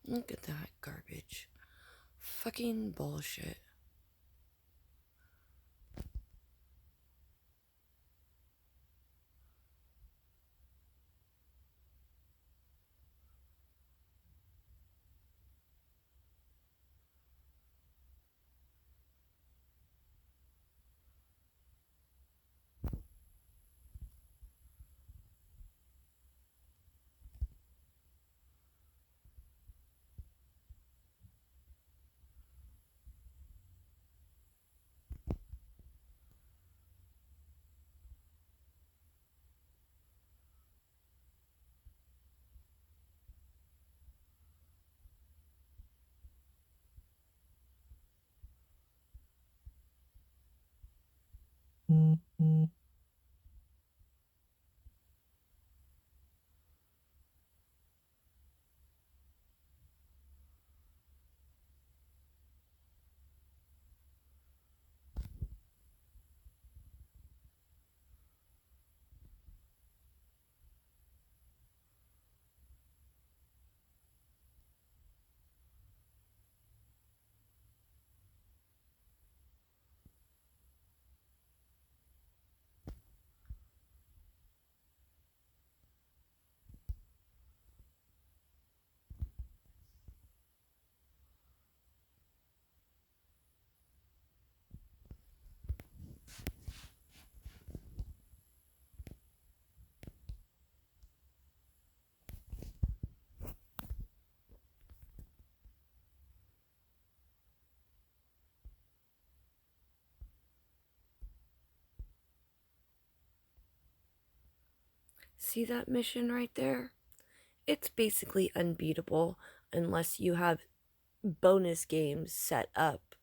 Look at that garbage. Fucking bullshit. See that mission right there? It's basically unbeatable unless you have bonus games set up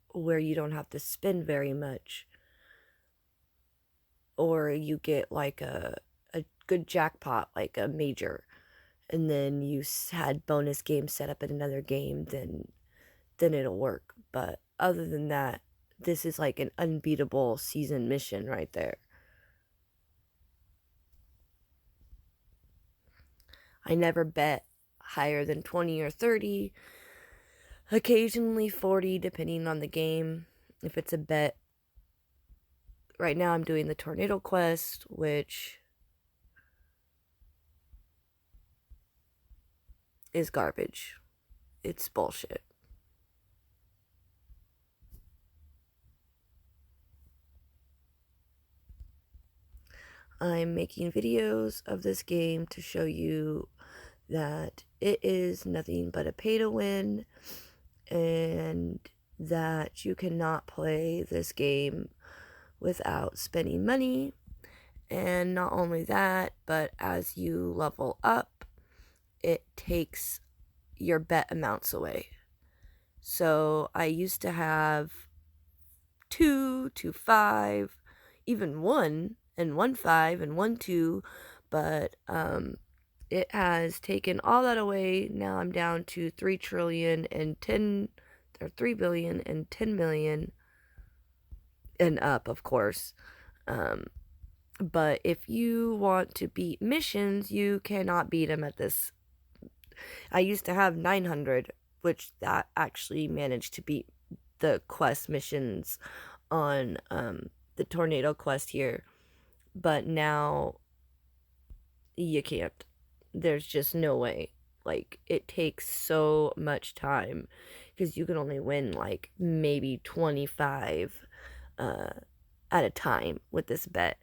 where you don't have to spend very much, or you get like a good jackpot, like a major, and then you had bonus games set up in another game, then it'll work. But other than that, this is like an unbeatable season mission right there. I never bet higher than 20 or 30, occasionally 40 depending on the game. If it's a bet, right now I'm doing the Tornado Quest, which is garbage. It's bullshit. I'm making videos of this game to show you that it is nothing but a pay to win, and that you cannot play this game without spending money. And not only that, but as you level up, it takes your bet amounts away. So I used to have 2 to 5, even 1 and 1 5 and 1 2, but it has taken all that away. Now I'm down to 3 trillion and 10 or 3 billion and 10 million and up, of course. But if you want to beat missions, you cannot beat them at this. I used to have 900, which that actually managed to beat the quest missions on the Tornado Quest here. But now you can't. There's just no way. Like, it takes so much time because you can only win like maybe 25 at a time with this bet.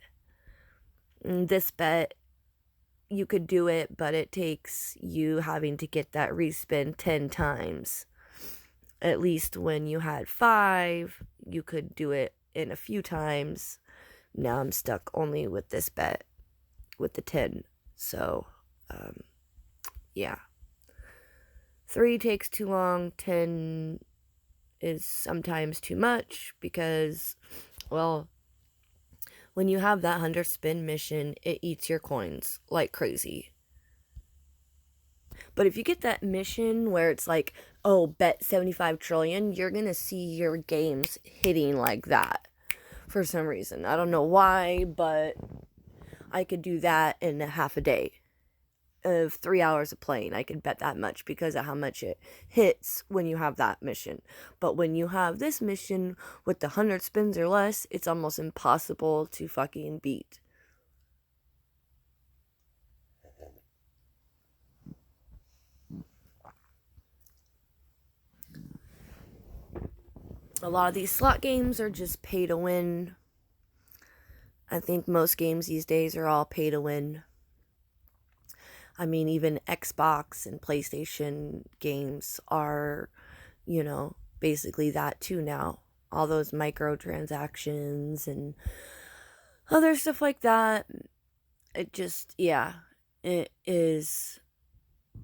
This bet, you could do it, but it takes you having to get that respin 10 times. At least when you had 5, you could do it in a few times. Now I'm stuck only with this bet with the 10. So, yeah. 3 takes too long, 10 is sometimes too much because, well, when you have that 100 spin mission, it eats your coins like crazy. But if you get that mission where it's like, oh, bet 75 trillion, you're going to see your games hitting like that for some reason. I don't know why, but I could do that in a half a day. of 3 hours of playing. I can bet that much because of how much it hits when you have that mission. But when you have this mission with the 100 spins or less, it's almost impossible to fucking beat. A lot of these slot games are just pay to win. I think most games these days are all pay to win. I mean, even Xbox and PlayStation games are, basically that too now. All those microtransactions and other stuff like that. It just, it is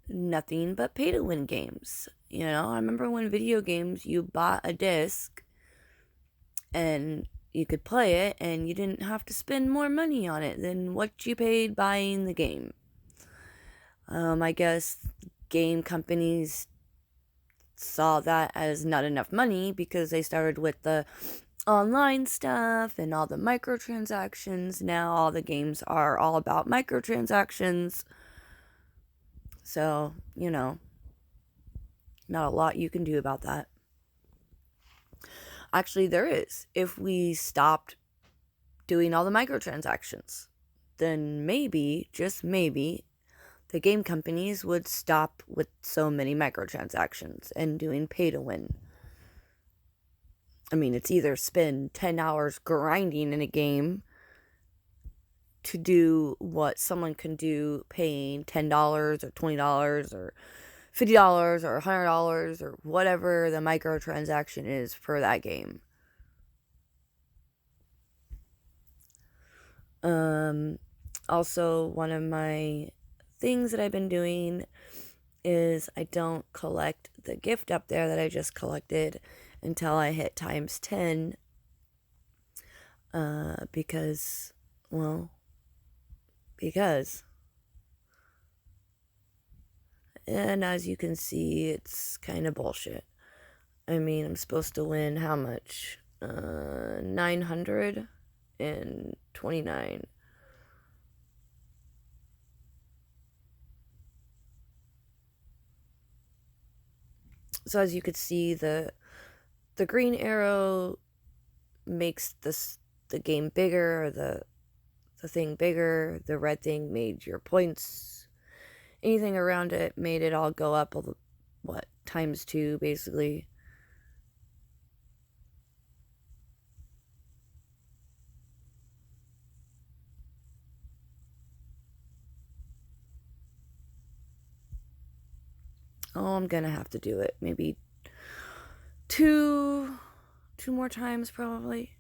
nothing but pay to win games. I remember when video games, you bought a disc and you could play it and you didn't have to spend more money on it than what you paid buying the game. I guess game companies saw that as not enough money because they started with the online stuff and all the microtransactions. Now all the games are all about microtransactions. So, not a lot you can do about that. Actually, there is. If we stopped doing all the microtransactions, then maybe, just maybe, the game companies would stop with so many microtransactions and doing pay to win. I mean, it's either spend 10 hours grinding in a game to do what someone can do paying $10 or $20 or $50 or $100 or whatever the microtransaction is for that game. Also, one of my things that I've been doing is I don't collect the gift up there that I just collected until I hit times 10 because and as you can see, it's kind of bullshit. I mean, I'm supposed to win how much? 929. So as you could see, the green arrow makes the game bigger, or the thing bigger. The red thing made your points. Anything around it made it all go up, times 2, basically. Oh, I'm gonna have to do it. Maybe two more times, probably.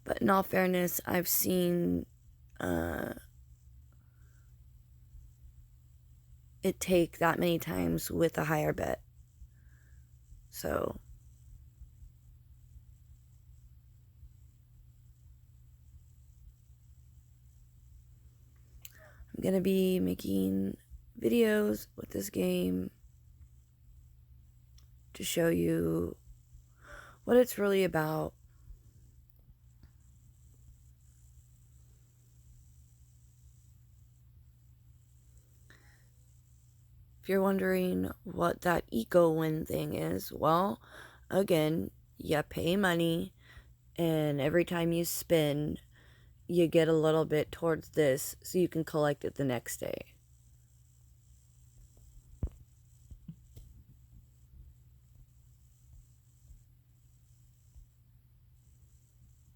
But in all fairness, I've seen it take that many times with a higher bet. So I'm gonna be making videos with this game to show you what it's really about. If you're wondering what that eco win thing is, well, again, you pay money, and every time you spin, you get a little bit towards this so you can collect it the next day.